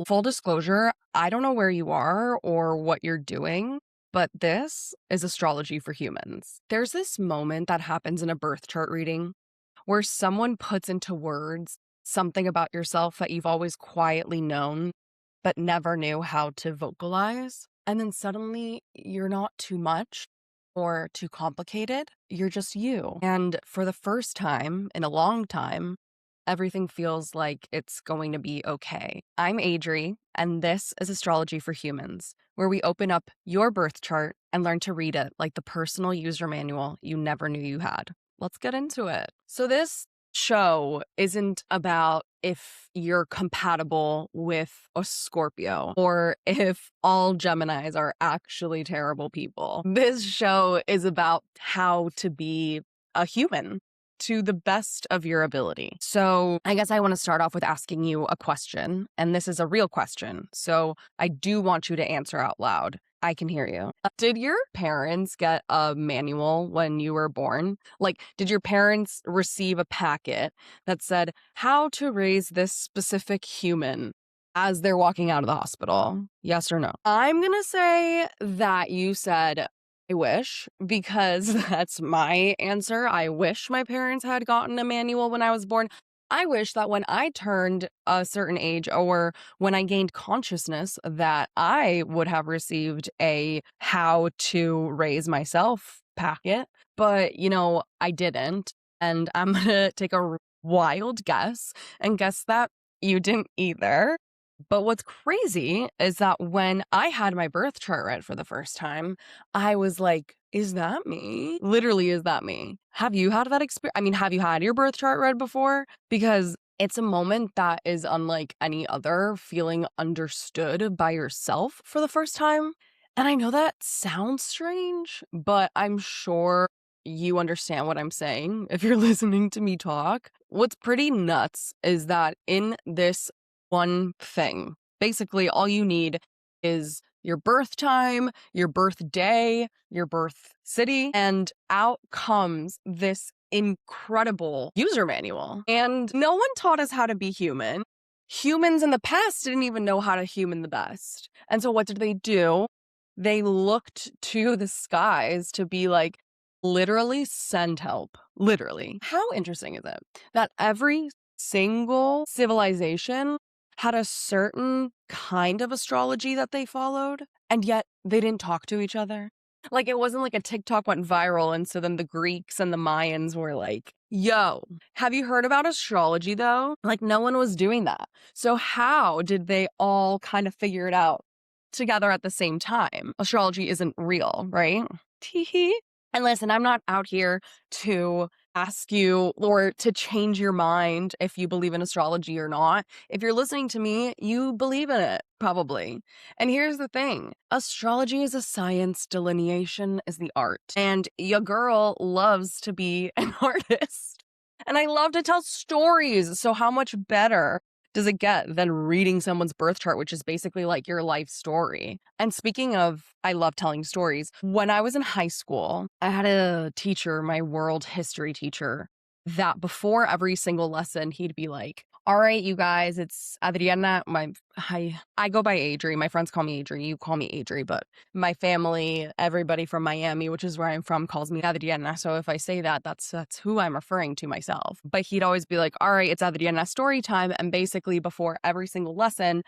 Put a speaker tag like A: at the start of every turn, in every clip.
A: Full disclosure, I don't know where you are or what you're doing, but this is astrology for humans. There's this moment that happens in a birth chart reading where someone puts into words something about yourself that you've always quietly known, but never knew how to vocalize. And then suddenly you're not too much or too complicated. You're just you. And for the first time in a long time, everything feels like it's going to be okay. I'm Adri, and this is Astrology for Humans, where we open up your birth chart and learn to read it like the personal user manual you never knew you had. Let's get into it. So this show isn't about if you're compatible with a Scorpio or if all Geminis are actually terrible people. This show is about how to be a human to the best of your ability. So I guess I want to start off with asking you a question, and this is a real question. So I do want you to answer out loud. I can hear you. Did your parents get a manual when you were born? Like, did your parents receive a packet that said how to raise this specific human as they're walking out of the hospital? Yes or no? I'm going to say that you said, I wish, because that's my answer. I wish my parents had gotten a manual when I was born. I wish that when I turned a certain age or when I gained consciousness that I would have received a how to raise myself packet, but I didn't. And I'm going to take a wild guess and guess that you didn't either. But what's crazy is that when I had my birth chart read for the first time, I was like, is that me? Literally, is that me? Have you had that experience? I mean, have you had your birth chart read before? Because it's a moment that is unlike any other, feeling understood by yourself for the first time. And I know that sounds strange, but I'm sure you understand what I'm saying if you're listening to me talk. What's pretty nuts is that in this one thing, basically all you need is your birth time, your birthday, your birth city, and out comes this incredible user manual. And no one taught us how to be human. Humans in the past didn't even know how to human the best. And so what did they do? They looked to the skies to be like, literally send help. Literally. How interesting is it that every single civilization had a certain kind of astrology that they followed, and yet they didn't talk to each other? Like, it wasn't like a TikTok went viral, and so then the Greeks and the Mayans were like, yo, have you heard about astrology though? Like, no one was doing that. So how did they all kind of figure it out together at the same time? Astrology isn't real, right? Teehee. And listen, I'm not out here to ask you or to change your mind if you believe in astrology or not. If you're listening to me, you believe in it, probably. And here's the thing. Astrology is a science, delineation is the art. And your girl loves to be an artist. And I love to tell stories. So how much better does it get than reading someone's birth chart, which is basically like your life story? And speaking of, I love telling stories. When I was in high school, I had a teacher, my world history teacher, that before every single lesson, he'd be like, all right, you guys, it's Adriana. I go by Adri. My friends call me Adri. You call me Adri, but my family, everybody from Miami, which is where I'm from, calls me Adriana. So if I say that, that's who I'm referring to myself. But he'd always be like, all right, it's Adriana story time. And basically before every single lesson,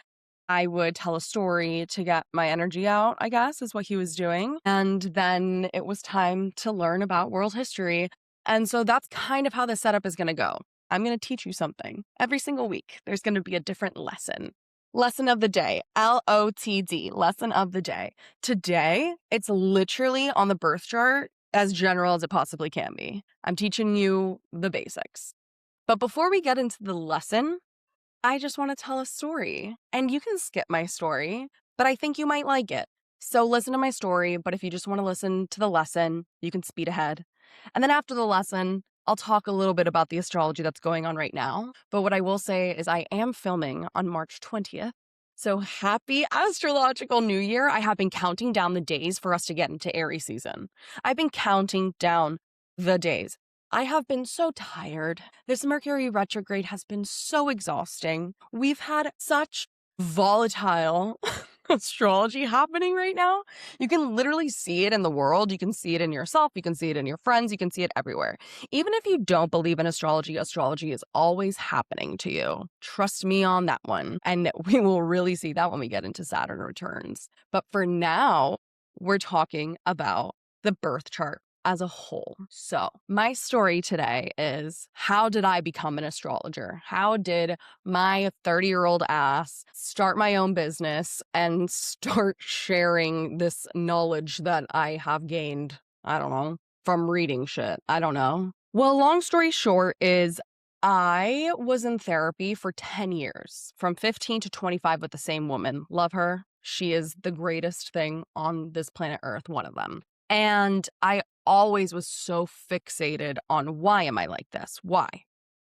A: I would tell a story to get my energy out, I guess, is what he was doing. And then it was time to learn about world history. And so that's kind of how the setup is going to go. I'm going to teach you something every single week. There's going to be a different lesson. Lesson of the day, LOTD, lesson of the day. Today, it's literally on the birth chart as general as it possibly can be. I'm teaching you the basics. But before we get into the lesson, I just want to tell a story. And you can skip my story, but I think you might like it. So listen to my story, but if you just want to listen to the lesson, you can speed ahead. And then after the lesson, I'll talk a little bit about the astrology that's going on right now. But what I will say is I am filming on March 20th. So happy astrological new year. I have been counting down the days for us to get into Aries season. I've been counting down the days. I have been so tired. This Mercury retrograde has been so exhausting. We've had such volatile astrology happening right now. You can literally see it in the world. You can see it in yourself. You can see it in your friends. You can see it everywhere. Even if you don't believe in astrology, astrology is always happening to you. Trust me on that one. And we will really see that when we get into Saturn returns. But for now, we're talking about the birth chart as a whole. So my story today is, how did I become an astrologer? How did my 30-year-old ass start my own business and start sharing this knowledge that I have gained, I don't know, from reading shit? I don't know. Well, long story short is, I was in therapy for 10 years, from 15 to 25 with the same woman. Love her. She is the greatest thing on this planet Earth, one of them. And I always was so fixated on, why am I like this? Why?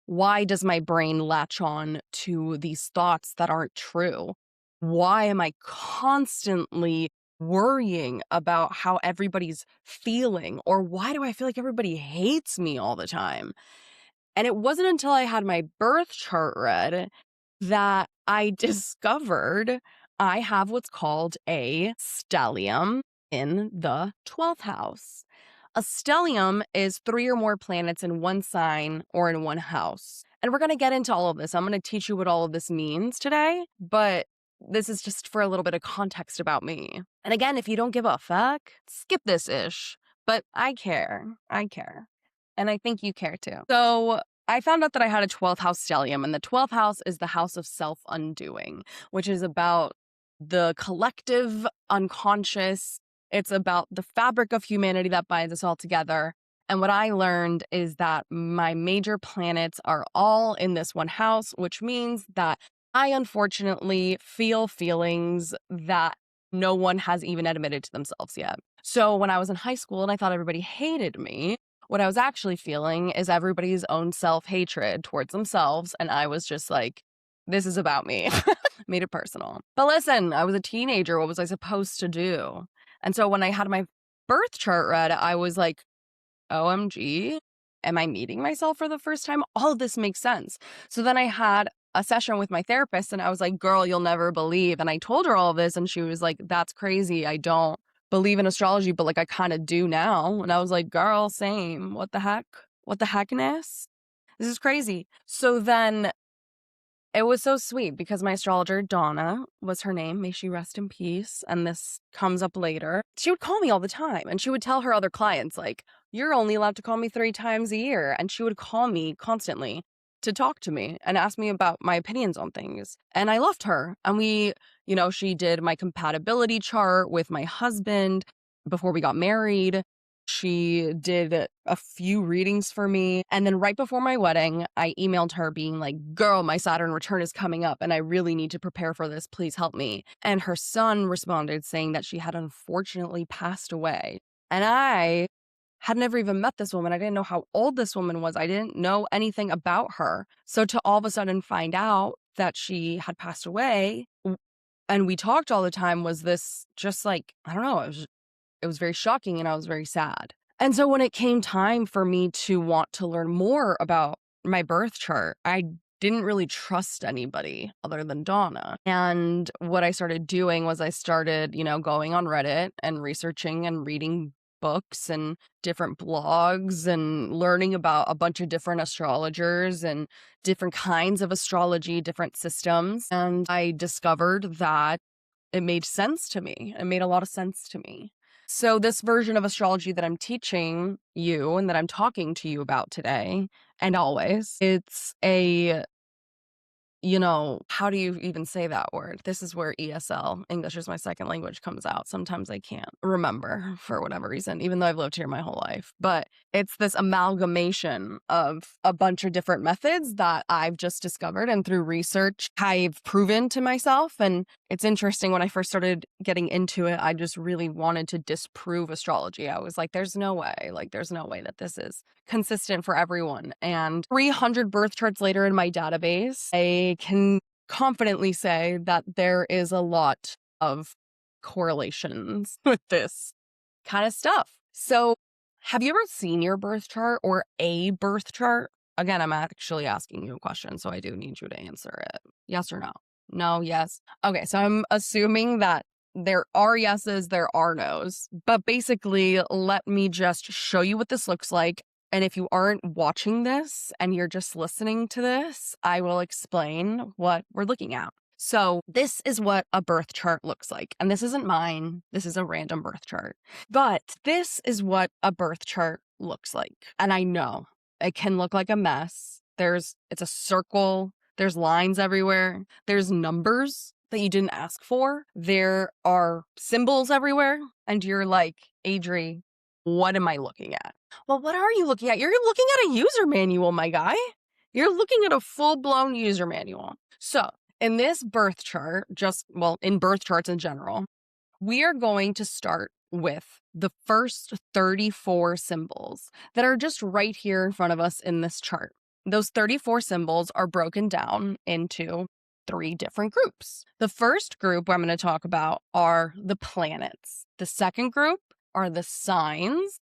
A: Why does my brain latch on to these thoughts that aren't true? Why am I constantly worrying about how everybody's feeling? Or why do I feel like everybody hates me all the time? And it wasn't until I had my birth chart read that I discovered I have what's called a stellium in the 12th house. A stellium is 3 or more planets in one sign or in one house. And we're going to get into all of this. I'm going to teach you what all of this means today, but this is just for a little bit of context about me. And again, if you don't give a fuck, skip this ish. But I care. I care. And I think you care too. So I found out that I had a 12th house stellium, and the 12th house is the house of self-undoing, which is about the collective unconscious. It's about the fabric of humanity that binds us all together. And what I learned is that my major planets are all in this one house, which means that I unfortunately feel feelings that no one has even admitted to themselves yet. So when I was in high school and I thought everybody hated me, what I was actually feeling is everybody's own self-hatred towards themselves. And I was just like, this is about me. Made it personal. But listen, I was a teenager. What was I supposed to do? And so when I had my birth chart read, I was like, OMG, am I meeting myself for the first time? All of this makes sense. So then I had a session with my therapist and I was like, girl, you'll never believe. And I told her all of this and she was like, that's crazy. I don't believe in astrology, but like I kind of do now. And I was like, girl, same. What the heck? What the heckness? This is crazy. So then it was so sweet because my astrologer, Donna, was her name. May she rest in peace. And this comes up later. She would call me all the time and she would tell her other clients, like, you're only allowed to call me 3 times a year. And she would call me constantly to talk to me and ask me about my opinions on things. And I loved her. And she did my compatibility chart with my husband before we got married. She did a few readings for me. And then right before my wedding, I emailed her being like, girl, my Saturn return is coming up and I really need to prepare for this. Please help me. And her son responded saying that she had unfortunately passed away. And I had never even met this woman. I didn't know how old this woman was. I didn't know anything about her. So to all of a sudden find out that she had passed away and we talked all the time was this just like, I don't know, it was very shocking and I was very sad. And so when it came time for me to want to learn more about my birth chart, I didn't really trust anybody other than Donna. And what I started doing was I started, going on Reddit and researching and reading books and different blogs and learning about a bunch of different astrologers and different kinds of astrology, different systems. And I discovered that it made sense to me. It made a lot of sense to me. So this version of astrology that I'm teaching you and that I'm talking to you about today and always, it's a, how do you even say that word? This is where ESL, English is my second language, comes out. Sometimes I can't remember for whatever reason, even though I've lived here my whole life. But it's this amalgamation of a bunch of different methods that I've just discovered and through research I've proven to myself. And it's interesting, when I first started getting into it, I just really wanted to disprove astrology. I was like, there's no way that this is consistent for everyone. And 300 birth charts later in my database, I can confidently say that there is a lot of correlations with this kind of stuff. So have you ever seen your birth chart or a birth chart? Again, I'm actually asking you a question, so I do need you to answer it. Yes or no? no, yes. Okay, so I'm assuming that there are yeses, there are nos. But basically, let me just show you what this looks like. And if you aren't watching this and you're just listening to this, I will explain what we're looking at. So this is what a birth chart looks like. And this isn't mine. This is a random birth chart. But this is what a birth chart looks like. And I know it can look like a mess. It's a circle. There's lines everywhere. There's numbers that you didn't ask for. There are symbols everywhere. And you're like, Adri, what am I looking at? Well, what are you looking at? You're looking at a user manual, my guy. You're looking at a full-blown user manual. So in this birth chart, in birth charts in general, we are going to start with the first 34 symbols that are just right here in front of us in this chart. Those 34 symbols are broken down into 3 different groups. The first group I'm going to talk about are the planets. The second group are the signs.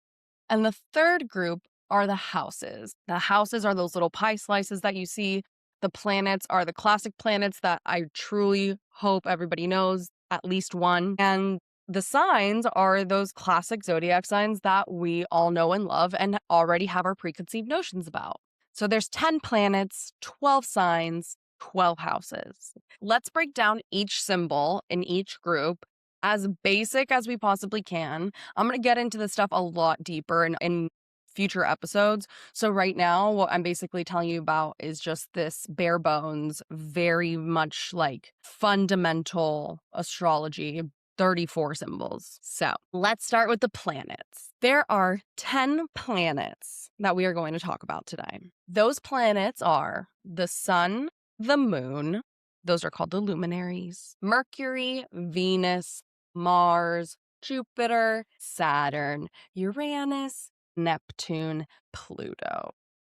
A: And the third group are the houses. The houses are those little pie slices that you see. The planets are the classic planets that I truly hope everybody knows, at least one. And the signs are those classic zodiac signs that we all know and love and already have our preconceived notions about. So there's 10 planets, 12 signs, 12 houses. Let's break down each symbol in each group as basic as we possibly can. I'm going to get into this stuff a lot deeper in future episodes. So right now, what I'm basically telling you about is just this bare bones, very much like fundamental astrology, 34 symbols. So let's start with the planets. There are 10 planets that we are going to talk about today. Those planets are the sun, the moon. Those are called the luminaries. Mercury, Venus, Mars, Jupiter, Saturn, Uranus, Neptune, Pluto.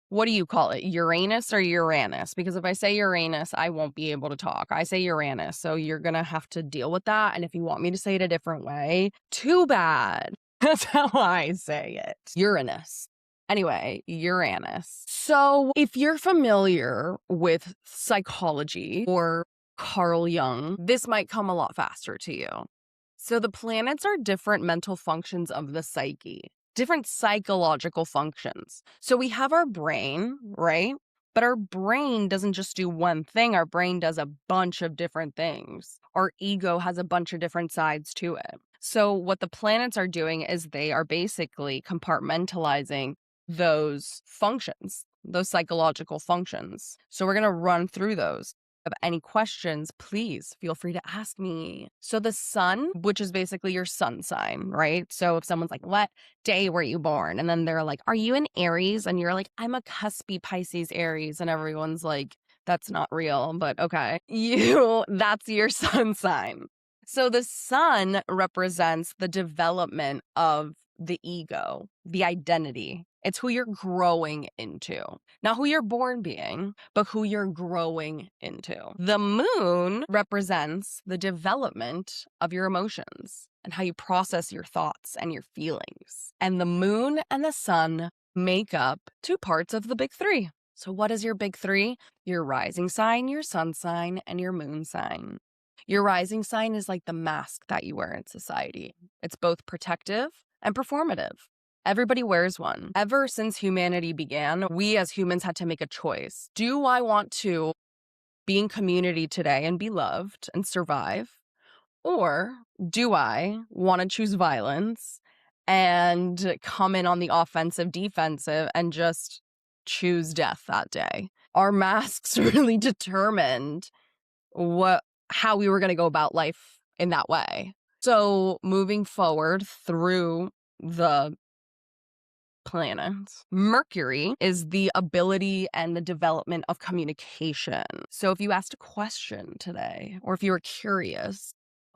A: What do you call it? Uranus or Uranus? Because if I say Uranus, I won't be able to talk. I say Uranus, so you're going to have to deal with that. And if you want me to say it a different way, too bad. That's how I say it. Uranus. Anyway, Uranus. So if you're familiar with psychology or Carl Jung, this might come a lot faster to you. So the planets are different mental functions of the psyche, different psychological functions. So we have our brain, right? But our brain doesn't just do one thing. Our brain does a bunch of different things. Our ego has a bunch of different sides to it. So what the planets are doing is they are basically compartmentalizing those functions, those psychological functions. So we're going to run through those. If you have any questions, please feel free to ask me. So the sun, which is basically your sun sign, right? So if someone's like, what day were you born? And then they're like, are you an Aries? And you're like, I'm a cuspy Pisces Aries. And everyone's like, that's not real, but okay. That's your sun sign. So the sun represents the development of the ego, the identity. It's who you're growing into. Not who you're born being, but who you're growing into. The moon represents the development of your emotions and how you process your thoughts and your feelings. And the moon and the sun make up 2 parts of the big 3. So what is your big 3? Your rising sign, your sun sign, and your moon sign. Your rising sign is like the mask that you wear in society. It's both protective and performative. Everybody wears one. Ever since humanity began, we as humans had to make a choice. Do I want to be in community today and be loved and survive? Or do I want to choose violence and come in on the offensive, defensive, and just choose death that day? Our masks really determined how we were going to go about life in that way. So moving forward through the planets, Mercury is the ability and the development of communication. So if you asked a question today, or if you were curious,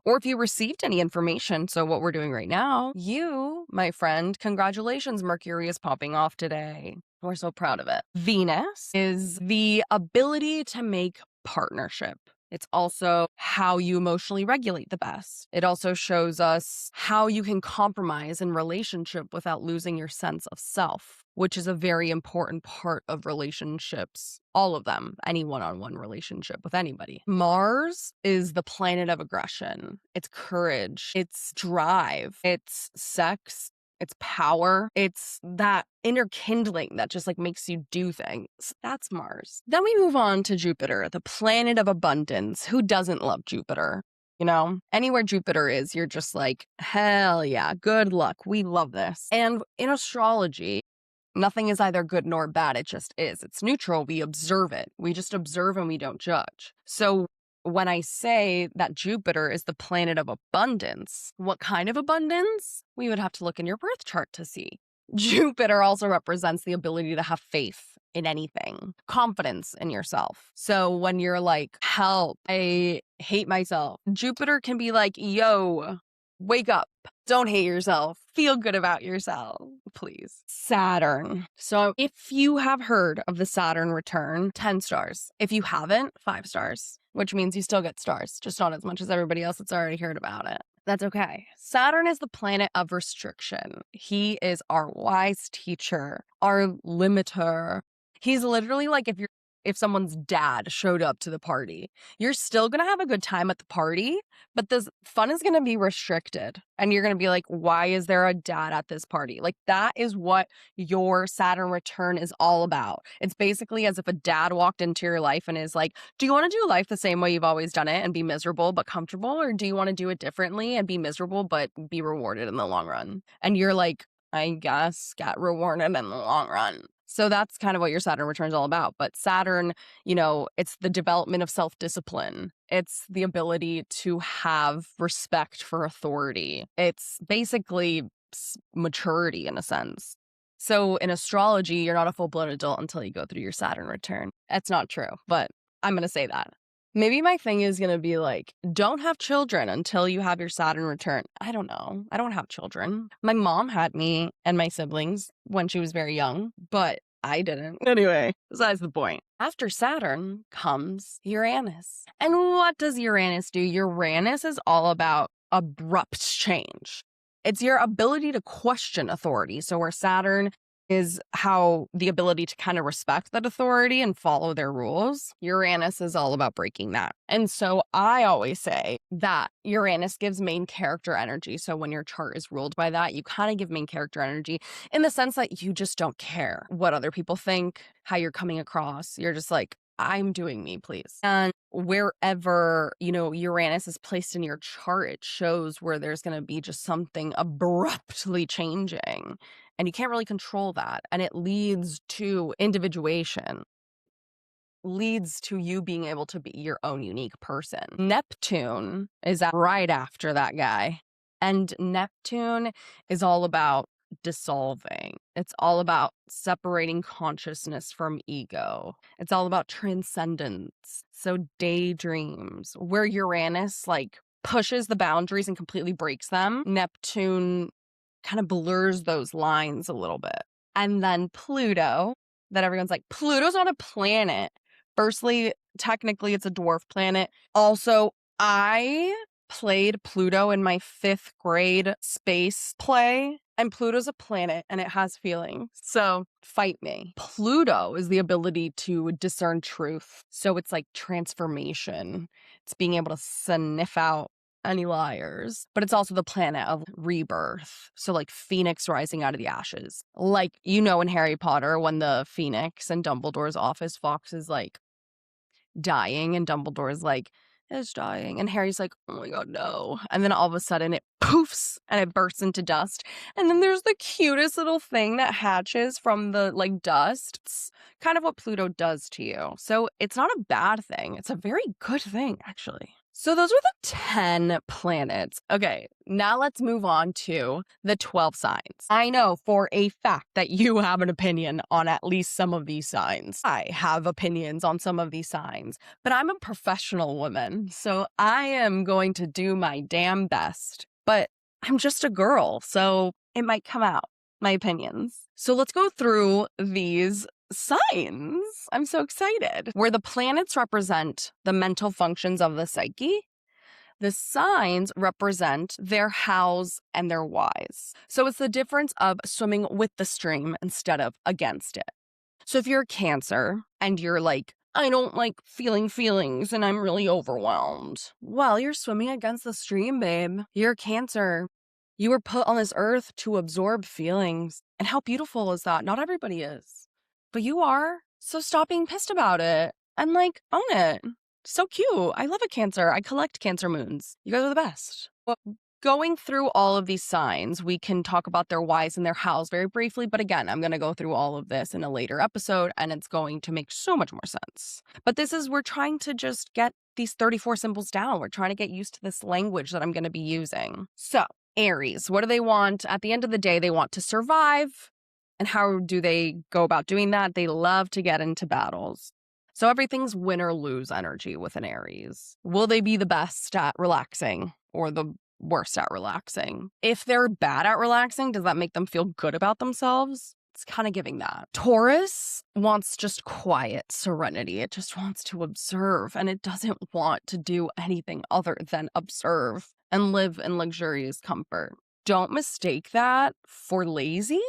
A: or if you received any information, so what we're doing right now, you, my friend, congratulations, Mercury is popping off today. We're so proud of it. Venus is the ability to make partnership. It's also how you emotionally regulate the best. It also shows us how you can compromise in relationship without losing your sense of self, which is a very important part of relationships. All of them, any one-on-one relationship with anybody. Mars is the planet of aggression. It's courage. It's drive. It's sex. It's power. It's that inner kindling that just like makes you do things. That's Mars. Then we move on to Jupiter, the planet of abundance. Who doesn't love Jupiter? You know, anywhere Jupiter is, you're just like, hell yeah, good luck. We love this. And in astrology, nothing is either good nor bad. It just is. It's neutral. We observe it. We just observe and we don't judge. So when I say that Jupiter is the planet of abundance, what kind of abundance? We would have to look in your birth chart to see. Jupiter also represents the ability to have faith in anything, confidence in yourself. So when you're like, help, I hate myself, Jupiter can be like, yo, wake up. Don't hate yourself. Feel good about yourself, please. Saturn. So if you have heard of the Saturn return, 10 stars. If you haven't, 5 stars, which means you still get stars, just not as much as everybody else that's already heard about it. That's okay. Saturn is the planet of restriction. He is our wise teacher, our limiter. He's literally like if someone's dad showed up to the party, you're still going to have a good time at the party, but the fun is going to be restricted. And you're going to be like, why is there a dad at this party? Like that is what your Saturn return is all about. It's basically as if a dad walked into your life and is like, do you want to do life the same way you've always done it and be miserable but comfortable? Or do you want to do it differently and be miserable but be rewarded in the long run? And you're like, I guess get rewarded in the long run. So that's kind of what your Saturn return is all about. But Saturn, you know, it's the development of self-discipline. It's the ability to have respect for authority. It's basically maturity in a sense. So in astrology, you're not a full-blown adult until you go through your Saturn return. That's not true, but I'm going to say that. Maybe my thing is going to be like, don't have children until you have your Saturn return. I don't know. I don't have children. My mom had me and my siblings when she was very young, but I didn't. Anyway, besides the point. After Saturn comes Uranus. And what does Uranus do? Uranus is all about abrupt change. It's your ability to question authority. So where Saturn is how the ability to kind of respect that authority and follow their rules. Uranus is all about breaking that. And so I always say that Uranus gives main character energy. So when your chart is ruled by that, you kind of give main character energy in the sense that you just don't care what other people think, how you're coming across. You're just like, I'm doing me, please. And wherever, you know, Uranus is placed in your chart, it shows where there's going to be just something abruptly changing. And you can't really control that. And it leads to individuation, leads to you being able to be your own unique person. Neptune is right after that guy. And Neptune is all about dissolving. It's all about separating consciousness from ego. It's all about transcendence. So daydreams, where Uranus like pushes the boundaries and completely breaks them, Neptune kind of blurs those lines a little bit. And then Pluto, that everyone's like, Pluto's not a planet. Firstly, technically it's a dwarf planet. Also, I played Pluto in my 5th grade space play, and Pluto's a planet and it has feelings. So fight me. Pluto is the ability to discern truth. So it's like transformation. It's being able to sniff out any liars, but it's also the planet of rebirth. So like Phoenix rising out of the ashes. Like, you know, in Harry Potter, when the Phoenix in Dumbledore's office, Fox is like dying and Dumbledore's like, it's dying. And Harry's like, oh my God, no. And then all of a sudden it poofs and it bursts into dust. And then there's the cutest little thing that hatches from the like dust. It's kind of what Pluto does to you. So it's not a bad thing. It's a very good thing, actually. So those are the 10 planets. Okay, now let's move on to the 12 signs. I know for a fact that you have an opinion on at least some of these signs. I have opinions on some of these signs, but I'm a professional woman, so I am going to do my damn best. But I'm just a girl, so it might come out, my opinions. So let's go through these signs. I'm so excited. Where the planets represent the mental functions of the psyche, the signs represent their hows and their whys. So it's the difference of swimming with the stream instead of against it. So if you're a Cancer and you're like, I don't like feeling feelings and I'm really overwhelmed. Well, you're swimming against the stream, babe. You're a Cancer. You were put on this earth to absorb feelings. And how beautiful is that? Not everybody is, but you are. So stop being pissed about it and like own it. So cute. I love a Cancer. I collect Cancer moons. You guys are the best. Well, going through all of these signs, we can talk about their whys and their hows very briefly. But again, I'm going to go through all of this in a later episode and it's going to make so much more sense. But we're trying to just get these 34 symbols down. We're trying to get used to this language that I'm going to be using. So Aries, what do they want? At the end of the day, they want to survive. And how do they go about doing that? They love to get into battles. So everything's win or lose energy with an Aries. Will they be the best at relaxing or the worst at relaxing? If they're bad at relaxing, does that make them feel good about themselves? It's kind of giving that. Taurus wants just quiet serenity. It just wants to observe and it doesn't want to do anything other than observe and live in luxurious comfort. Don't mistake that for lazy.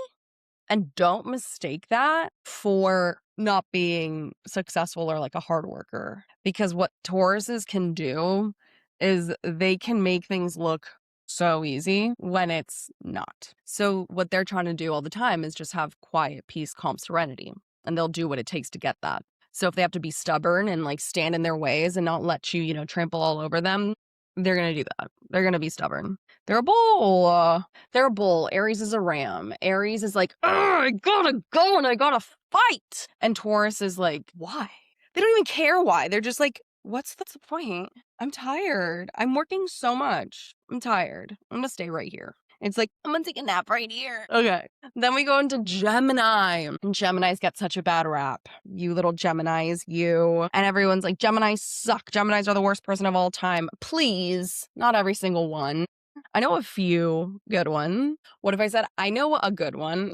A: And don't mistake that for not being successful or like a hard worker. Because what Tauruses can do is they can make things look so easy when it's not. So what they're trying to do all the time is just have quiet, peace, calm, serenity. And they'll do what it takes to get that. So if they have to be stubborn and like stand in their ways and not let you, trample all over them, they're going to do that. They're going to be stubborn. They're a bull. They're a bull. Aries is a ram. Aries is like, I gotta go and I gotta fight. And Taurus is like, why? They don't even care why. They're just like, what's the point? I'm tired. I'm working so much. I'm tired. I'm going to stay right here. It's like, I'm going to take a nap right here. Okay. Then we go into Gemini. And Geminis get such a bad rap. You little Geminis, you. And everyone's like, Geminis suck. Geminis are the worst person of all time. Please. Not every single one. I know a few good ones. What if I said, I know a good one?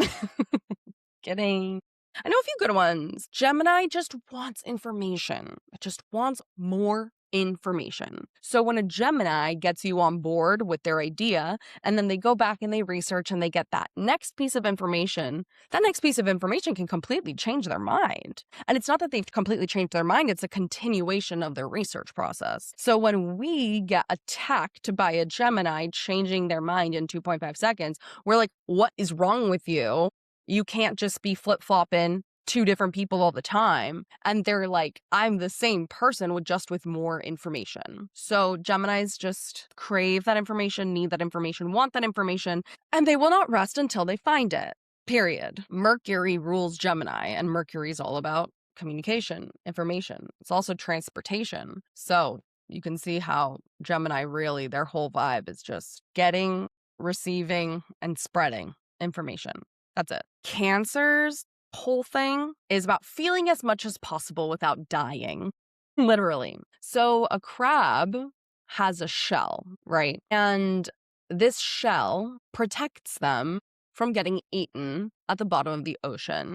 A: Kidding. I know a few good ones. Gemini just wants information. It just wants more information. So when a Gemini gets you on board with their idea, and then they go back and they research and they get that next piece of information, that next piece of information can completely change their mind. And it's not that they've completely changed their mind, it's a continuation of their research process. So when we get attacked by a Gemini changing their mind in 2.5 seconds, we're like, what is wrong with you? You can't just be flip-flopping two different people all the time. And they're like, I'm the same person with more information. So Geminis just crave that information, need that information, want that information, and they will not rest until they find it. Period. Mercury rules Gemini, and Mercury is all about communication, information. It's also transportation. So you can see how Gemini really, their whole vibe is just getting, receiving, and spreading information. That's it. Cancer's whole thing is about feeling as much as possible without dying. Literally. So a crab has a shell, right? And this shell protects them from getting eaten at the bottom of the ocean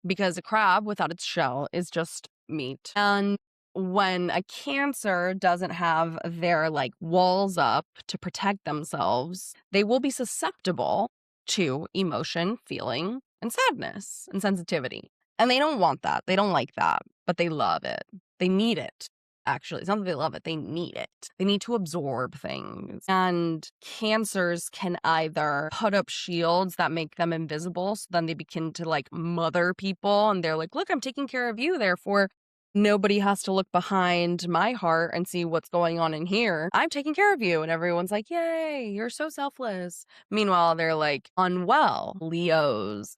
A: because a crab without its shell is just meat. And when a Cancer doesn't have their walls up to protect themselves, they will be susceptible to emotion, feeling, and sadness and sensitivity. And they don't want that. They don't like that, but they love it. They need it. Actually, it's not that they love it. They need it. They need to absorb things. And Cancers can either put up shields that make them invisible. So then they begin to mother people. And they're like, look, I'm taking care of you. Therefore, nobody has to look behind my heart and see what's going on in here. I'm taking care of you. And everyone's like, yay, you're so selfless. Meanwhile, they're unwell. Leos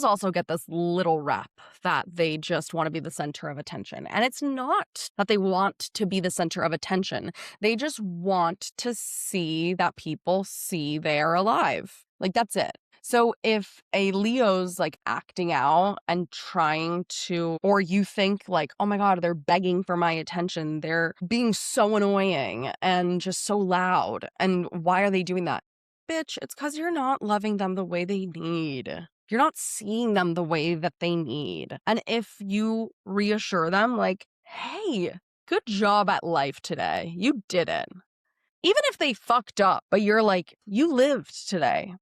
A: also get this little rep that they just want to be the center of attention. And it's not that they want to be the center of attention. They just want to see that people see they're alive. That's it. So if a Leo's acting out and trying to, or you think oh my God, they're begging for my attention. They're being so annoying and just so loud. And why are they doing that? Bitch, it's because you're not loving them the way they need. You're not seeing them the way that they need. And if you reassure them, like, hey, good job at life today. You did it. Even if they fucked up, but you're like, you lived today.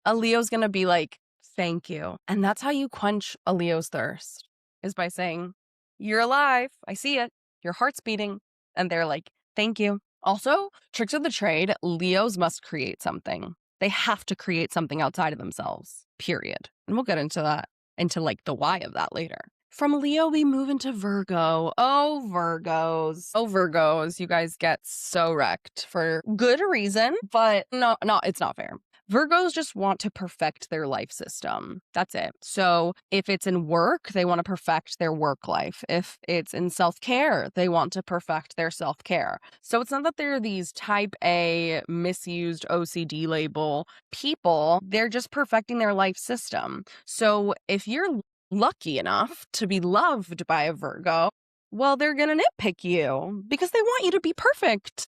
A: A Leo's going to be like, thank you. And that's how you quench a Leo's thirst, is by saying, you're alive. I see it. Your heart's beating. And they're like, thank you. Also, tricks of the trade, Leos must create something. They have to create something outside of themselves, period. And we'll get into that, into like the why of that later. From Leo, we move into Virgo. Oh, Virgos. Oh, Virgos. You guys get so wrecked for good reason, but no, it's not fair. Virgos just want to perfect their life system. That's it. So if it's in work, they want to perfect their work life. If it's in self-care, they want to perfect their self-care. So it's not that they're these type A misused OCD label people. They're just perfecting their life system. So if you're lucky enough to be loved by a Virgo, well, they're going to nitpick you because they want you to be perfect.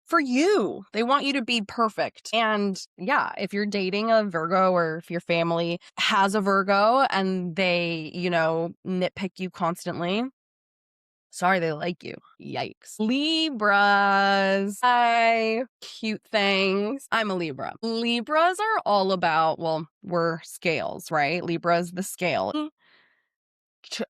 A: For you, they want you to be perfect. And yeah, if you're dating a Virgo or if your family has a Virgo and they, nitpick you constantly, sorry, they like you. Yikes. Libras. Hi. Cute things. I'm a Libra. Libras are all about, well, we're scales, right? Libra's the scale.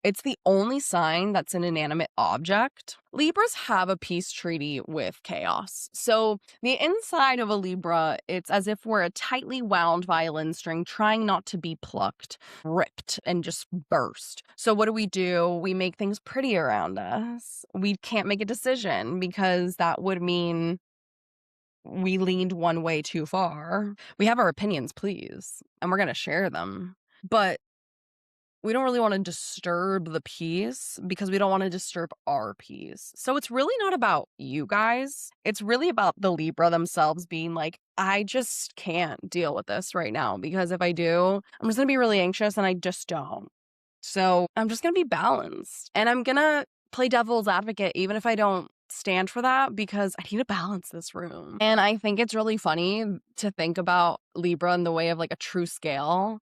A: It's the only sign that's an inanimate object. Libras have a peace treaty with chaos. So the inside of a Libra, it's as if we're a tightly wound violin string trying not to be plucked, ripped, and just burst. So what do? We make things pretty around us. We can't make a decision because that would mean we leaned one way too far. We have our opinions, please, and we're going to share them. But we don't really want to disturb the peace because we don't want to disturb our peace. So it's really not about you guys. It's really about the Libra themselves being like, I just can't deal with this right now because if I do, I'm just going to be really anxious and I just don't. So I'm just going to be balanced and I'm going to play devil's advocate even if I don't stand for that because I need to balance this room. And I think it's really funny to think about Libra in the way of like a true scale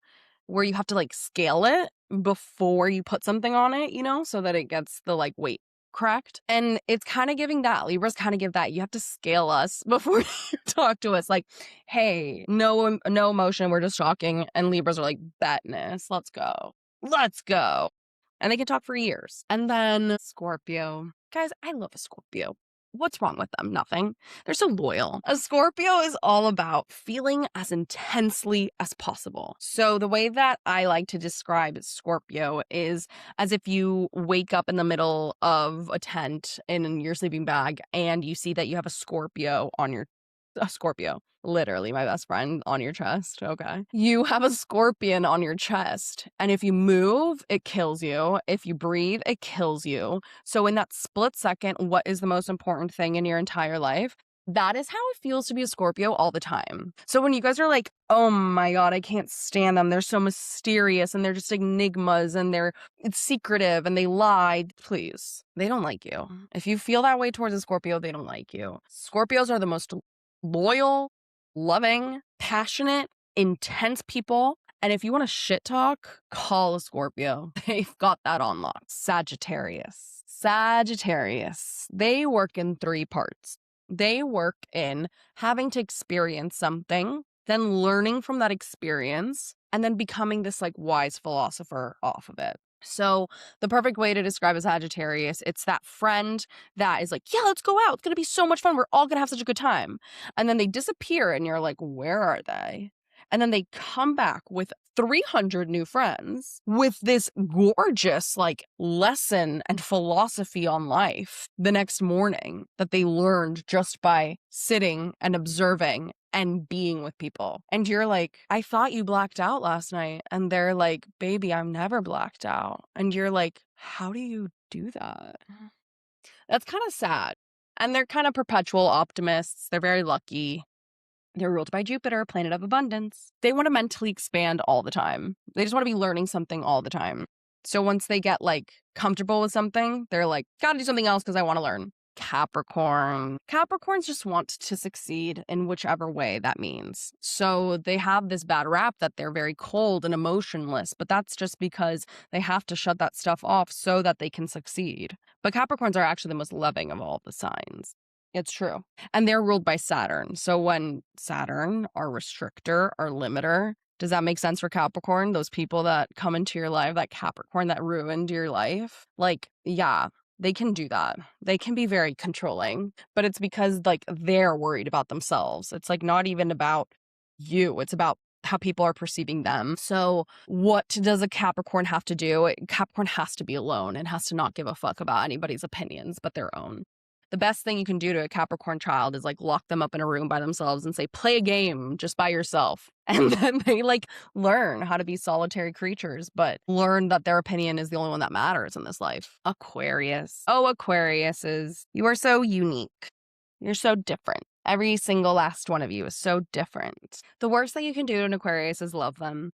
A: where you have to like scale it before you put something on it, so that it gets the like weight correct. And it's kind of giving that. Libras kind of give that. You have to scale us before you talk to us. Like, hey, no emotion. We're just talking. And Libras are like, betness. Let's go. Let's go. And they can talk for years. And then Scorpio. Guys, I love a Scorpio. What's wrong with them? Nothing. They're so loyal. A Scorpio is all about feeling as intensely as possible. So the way that I like to describe Scorpio is as if you wake up in the middle of a tent in your sleeping bag and you see that you have a Scorpio, literally my best friend, on your chest. Okay. You have a scorpion on your chest. And if you move, it kills you. If you breathe, it kills you. So in that split second, what is the most important thing in your entire life? That is how it feels to be a Scorpio all the time. So when you guys are like, oh my God, I can't stand them. They're so mysterious and they're just enigmas and it's secretive and they lie. Please, they don't like you. If you feel that way towards a Scorpio, they don't like you. Scorpios are the most loyal, loving, passionate, intense people. And if you want to shit talk, call a Scorpio. They've got that on lock. Sagittarius. They work in 3 parts. They work in having to experience something, then learning from that experience, and then becoming this like wise philosopher off of it. So the perfect way to describe a Sagittarius, it's that friend that is like, yeah, let's go out. It's going to be so much fun. We're all going to have such a good time. And then they disappear and you're like, where are they? And then they come back with 300 new friends with this gorgeous like lesson and philosophy on life the next morning that they learned just by sitting and observing and being with people. And you're like, I thought you blacked out last night. And they're like, baby, I'm never blacked out. And you're like, how do you do that? That's kind of sad. And they're kind of perpetual optimists. They're very lucky. They're ruled by Jupiter, planet of abundance. They want to mentally expand all the time. They just want to be learning something all the time. So once they get like comfortable with something, they're like, gotta do something else because I want to learn. Capricorn. Capricorns just want to succeed in whichever way that means. So they have this bad rap that they're very cold and emotionless, but that's just because they have to shut that stuff off so that they can succeed. But Capricorns are actually the most loving of all the signs. It's true. And they're ruled by Saturn. So when Saturn, our restrictor, our limiter, does that make sense for Capricorn? Those people that come into your life, that Capricorn that ruined your life? Like, yeah, they can do that. They can be very controlling, but it's because like they're worried about themselves. It's like not even about you. It's about how people are perceiving them. So what does a Capricorn have to do? Capricorn has to be alone and has to not give a fuck about anybody's opinions but their own. The best thing you can do to a Capricorn child is like lock them up in a room by themselves and say, play a game just by yourself. And then they like learn how to be solitary creatures, but learn that their opinion is the only one that matters in this life. Aquarius. Oh, Aquariuses. You are so unique. You're so different. Every single last one of you is so different. The worst thing you can do to an Aquarius is love them.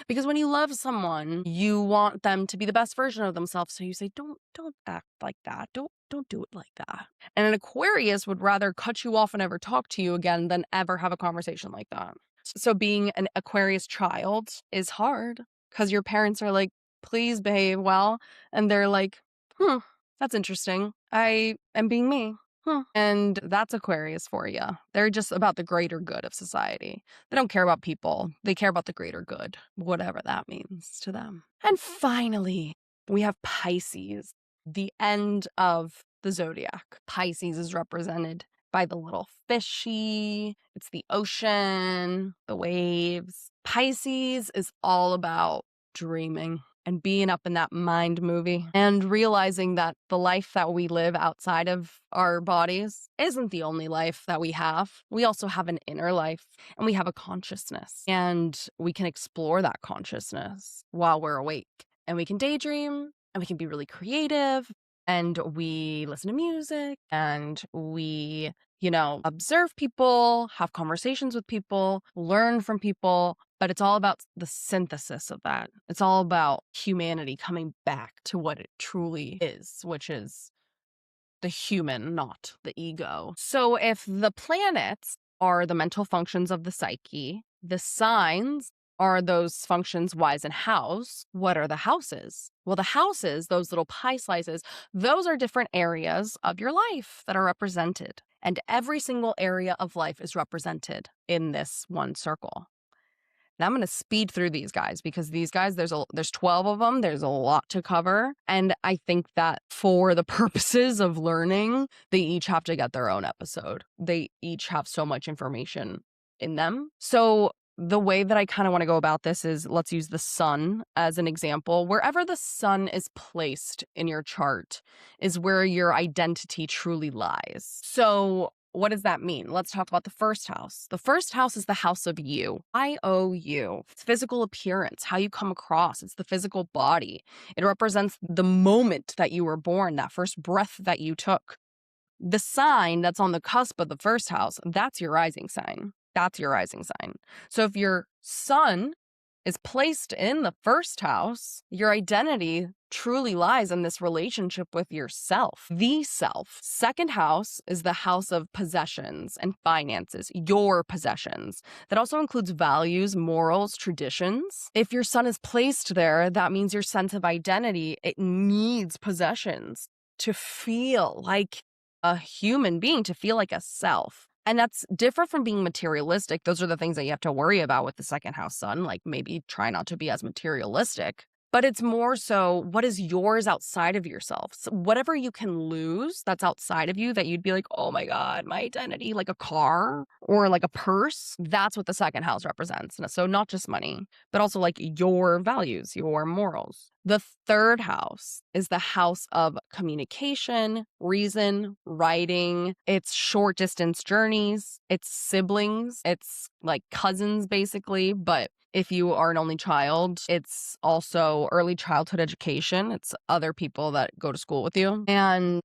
A: Because when you love someone, you want them to be the best version of themselves. So you say, don't act like that. Don't do it like that. And an Aquarius would rather cut you off and never talk to you again than ever have a conversation like that. So being an Aquarius child is hard because your parents are like, please behave well. And they're like, that's interesting. I am being me. And that's Aquarius for you. They're just about the greater good of society. They don't care about people. They care about the greater good, whatever that means to them. And finally, we have Pisces, the end of the zodiac. Pisces is represented by the little fishy. It's the ocean, the waves. Pisces is all about dreaming and being up in that mind movie and realizing that the life that we live outside of our bodies isn't the only life that we have. We also have an inner life and we have a consciousness, and we can explore that consciousness while we're awake, and we can daydream and we can be really creative, and we listen to music, and we, observe people, have conversations with people, learn from people. But it's all about the synthesis of that. It's all about humanity coming back to what it truly is, which is the human, not the ego. So if the planets are the mental functions of the psyche, the signs are those functions wise and house. What are the houses? Well, the houses, those little pie slices, those are different areas of your life that are represented. And every single area of life is represented in this one circle. Now I'm going to speed through these guys because these guys, there's 12 of them. There's a lot to cover. And I think that for the purposes of learning, they each have to get their own episode. They each have so much information in them. So the way that I kind of want to go about this is, let's use the sun as an example. Wherever the sun is placed in your chart is where your identity truly lies. So what does that mean? Let's talk about the first house. The first house is the house of you. IOU. It's physical appearance, how you come across. It's the physical body. It represents the moment that you were born, that first breath that you took. The sign that's on the cusp of the first house, that's your rising sign. That's your rising sign. So if your sun is placed in the first house, your identity truly lies in this relationship with yourself, the self. Second house is the house of possessions and finances, your possessions. That also includes values, morals, traditions. If your sun is placed there, that means your sense of identity, it needs possessions to feel like a human being, to feel like a self. And that's different from being materialistic. Those are the things that you have to worry about with the second house sun, like maybe try not to be as materialistic. But it's more so, what is yours outside of yourself? So whatever you can lose that's outside of you that you'd be like, oh my God, my identity, like a car or like a purse, that's what the second house represents. So not just money, but also like your values, your morals. The third house is the house of communication, reason, writing. It's short distance journeys. It's siblings. It's like cousins, basically. But if you are an only child, it's also early childhood education. It's other people that go to school with you. And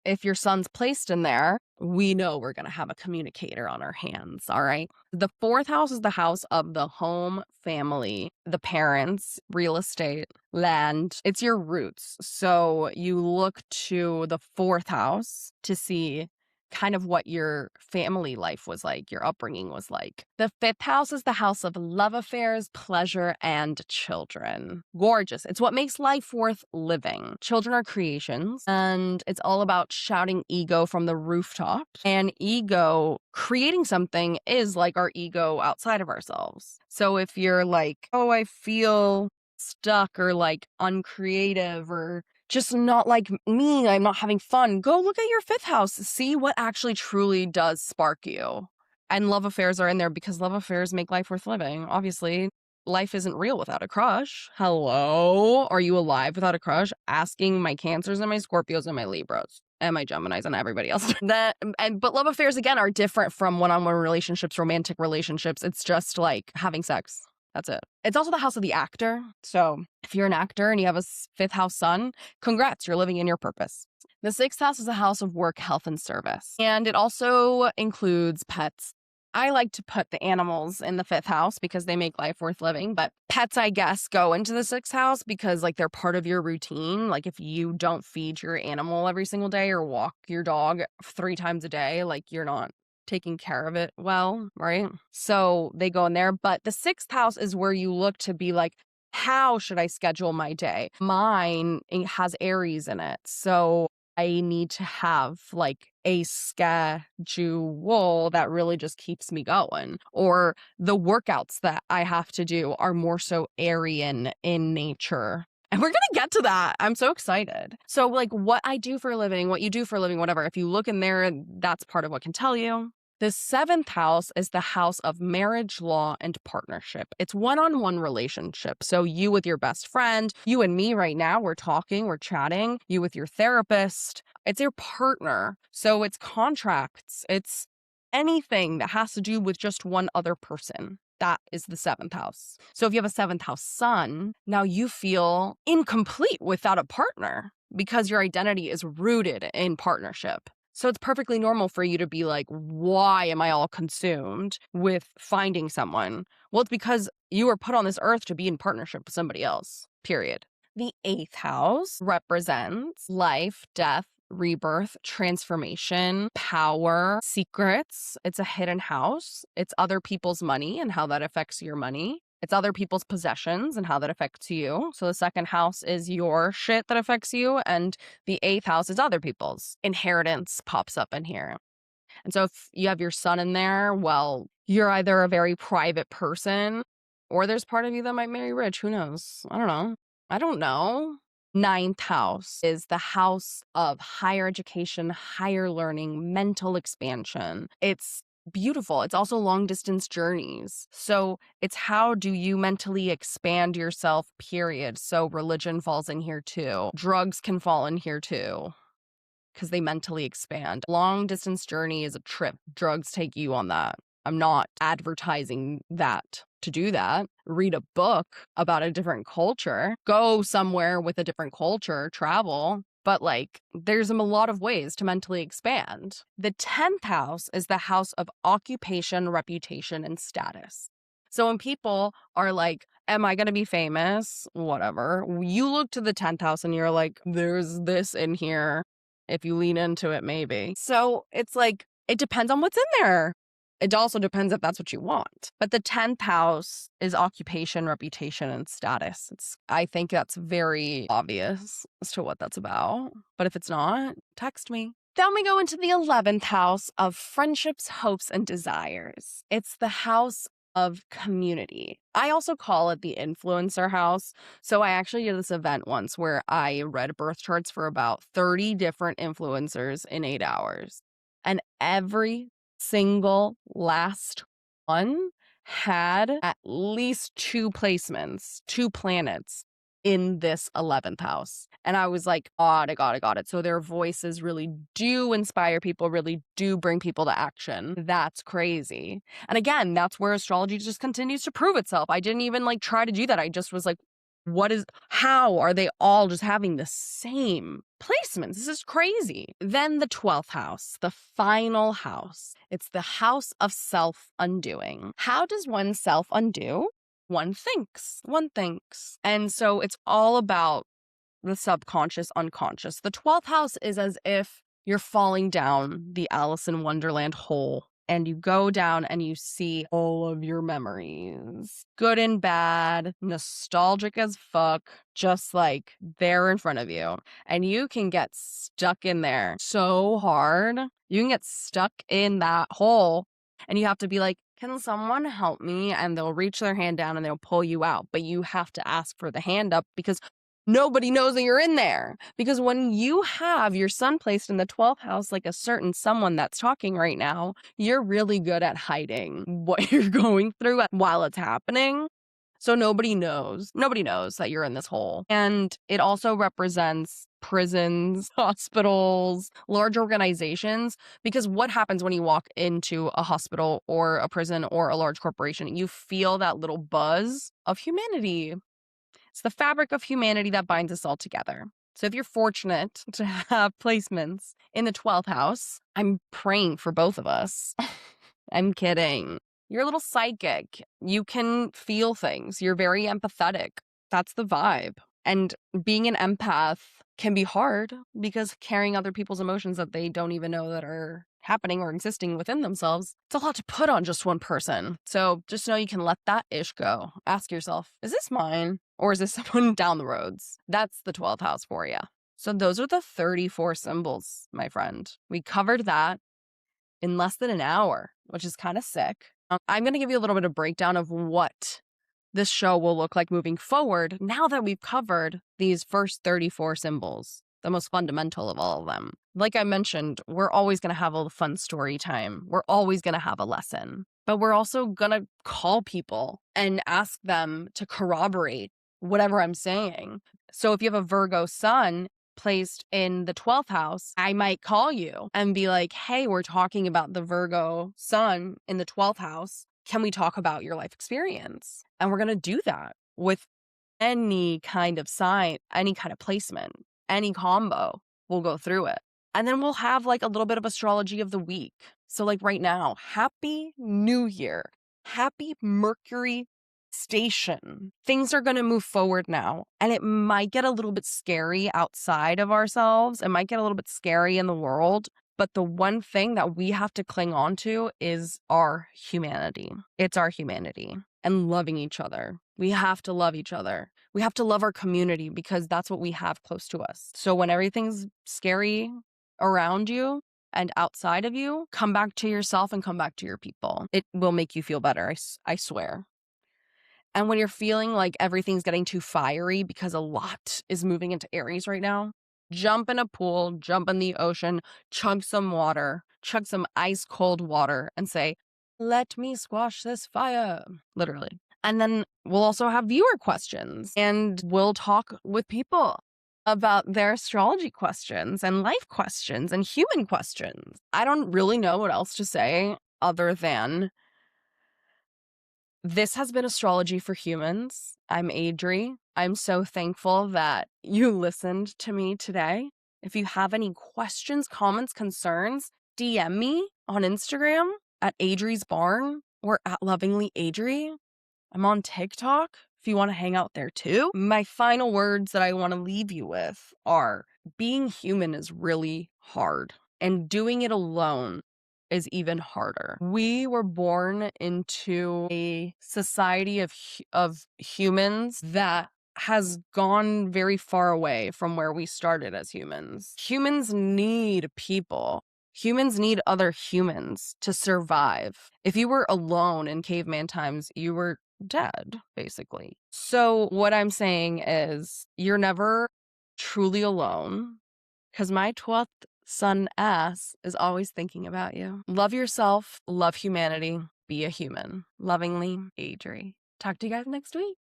A: if your son's placed in there, we know we're going to have a communicator on our hands, all right? The fourth house is the house of the home, family, the parents, real estate, land. It's your roots. So you look to the 4th house to see kind of what your family life was like, your upbringing was like. The 5th house is the house of love affairs, pleasure, and children. Gorgeous. It's what makes life worth living. Children are creations, and it's all about shouting ego from the rooftops. And ego, creating something, is like our ego outside of ourselves. So if you're like, oh, I feel stuck or like uncreative or just not like me, I'm not having fun, go look at your 5th house. See what actually truly does spark you. And love affairs are in there because love affairs make life worth living. Obviously, life isn't real without a crush. Hello? Are you alive without a crush? Asking my Cancers and my Scorpios and my Libras and my Geminis and everybody else. But love affairs, again, are different from one-on-one relationships, romantic relationships. It's just like having sex. That's it. It's also the house of the actor. So if you're an actor and you have a 5th house sun, congrats, you're living in your purpose. The 6th house is a house of work, health, and service. And it also includes pets. I like to put the animals in the 5th house because they make life worth living. But pets, I guess, go into the 6th house because like they're part of your routine. Like if you don't feed your animal every single day or walk your dog 3 times a day, like you're not taking care of it well, right? So they go in there. But the 6th house is where you look to be like, how should I schedule my day? Mine has Aries in it. So I need to have like a schedule that really just keeps me going. Or the workouts that I have to do are more so Aryan in nature. And we're going to get to that. I'm so excited. So like what I do for a living, what you do for a living, whatever, if you look in there, that's part of what can tell you. The 7th house is the house of marriage, law, and partnership. It's one-on-one relationship. So you with your best friend, you and me right now, we're talking, we're chatting, you with your therapist. It's your partner. So it's contracts. It's anything that has to do with just one other person. That is the 7th house. So if you have a 7th house sun, now you feel incomplete without a partner because your identity is rooted in partnership. So it's perfectly normal for you to be like, why am I all consumed with finding someone? Well, it's because you were put on this earth to be in partnership with somebody else, period. The 8th house represents life, death, rebirth, transformation, power, secrets. It's a hidden house. It's other people's money and how that affects your money. It's other people's possessions and how that affects you. So the 2nd house is your shit that affects you, and the 8th house is other people's. Inheritance pops up in here. And so if you have your sun in there, well, you're either a very private person or there's part of you that might marry rich. Who knows? I don't know. 9th house is the house of higher education, higher learning, mental expansion. It's beautiful. It's also long distance journeys. So it's how do you mentally expand yourself, period. So religion falls in here too. Drugs can fall in here too because they mentally expand. Long distance journey is a trip. Drugs take you on that. I'm not advertising that to do that. Read a book about a different culture. Go somewhere with a different culture. Travel. But like, there's a lot of ways to mentally expand. The 10th house is the house of occupation, reputation, and status. So when people are like, am I going to be famous? Whatever. You look to the 10th house and you're like, there's this in here. If you lean into it, maybe. So it's like, it depends on what's in there. It also depends if that's what you want. But the 10th house is occupation, reputation, and status. I think that's very obvious as to what that's about. But if it's not, text me. Then we go into the 11th house of friendships, hopes, and desires. It's the house of community. I also call it the influencer house. So I actually did this event once where I read birth charts for about 30 different influencers in 8 hours. And every single last one had at least 2 placements, 2 planets in this 11th house. And I was like, got it. So their voices really do inspire people, really do bring people to action. That's crazy. And again, that's where astrology just continues to prove itself. I didn't even like try to do that. I just was like, how are they all just having the same placements? This is crazy. Then the 12th house, the final house. It's the house of self-undoing. How does one self-undo? one thinks. One thinks. And so it's all about the subconscious, unconscious. The 12th house is as if you're falling down the Alice in Wonderland hole and you go down and you see all of your memories, good and bad, nostalgic as fuck, just like there in front of you. And you can get stuck in there so hard. You can get stuck in that hole and you have to be like, can someone help me? And they'll reach their hand down and they'll pull you out. But you have to ask for the hand up because nobody knows that you're in there. Because when you have your sun placed in the 12th house, like a certain someone that's talking right now, you're really good at hiding what you're going through while it's happening. So nobody knows. Nobody knows that you're in this hole. And it also represents prisons, hospitals, large organizations. Because what happens when you walk into a hospital or a prison or a large corporation? You feel that little buzz of humanity. It's the fabric of humanity that binds us all together. So if you're fortunate to have placements in the 12th house, I'm praying for both of us. I'm kidding. You're a little psychic. You can feel things. You're very empathetic. That's the vibe. And being an empath can be hard because carrying other people's emotions that they don't even know that are happening or existing within themselves, it's a lot to put on just one person. So just know you can let that ish go. Ask yourself, is this mine or is this someone down the roads? That's the 12th house for you. So those are the 34 symbols, my friend. We covered that in less than an hour, which is kind of sick. I'm going to give you a little bit of breakdown of what this show will look like moving forward now that we've covered these first 34 symbols, the most fundamental of all of them. Like I mentioned, we're always going to have a fun story time. We're always going to have a lesson, but we're also going to call people and ask them to corroborate whatever I'm saying. So if you have a Virgo sun placed in the 12th house, I might call you and be like, hey, we're talking about the Virgo sun in the 12th house. Can we talk about your life experience? And we're going to do that with any kind of sign, any kind of placement, any combo. We'll go through it. And then we'll have like a little bit of astrology of the week. So like right now, happy New Year. Happy Mercury station. Things are going to move forward now. And it might get a little bit scary outside of ourselves. It might get a little bit scary in the world. But the one thing that we have to cling on to is our humanity. It's our humanity and loving each other. We have to love each other. We have to love our community because that's what we have close to us. So when everything's scary around you and outside of you, come back to yourself and come back to your people. It will make you feel better, I swear. And when you're feeling like everything's getting too fiery because a lot is moving into Aries right now, jump in a pool, jump in the ocean, chug some water, chug some ice cold water and say, let me squash this fire, literally. And then we'll also have viewer questions and we'll talk with people about their astrology questions and life questions and human questions. I don't really know what else to say other than this has been Astrology for Humans. I'm Adri. I'm so thankful that you listened to me today. If you have any questions, comments, concerns, DM me on Instagram at Adri's Barn or at Lovingly Adri. I'm on TikTok if you want to hang out there too. My final words that I want to leave you with are being human is really hard, and doing it alone is even harder. We were born into a society of humans that has gone very far away from where we started as humans. Humans need people. Humans need other humans to survive. If you were alone in caveman times, you were dead, basically. So what I'm saying is you're never truly alone because my 12th sun ass is always thinking about you. Love yourself, love humanity, be a human. Lovingly, Adri. Talk to you guys next week.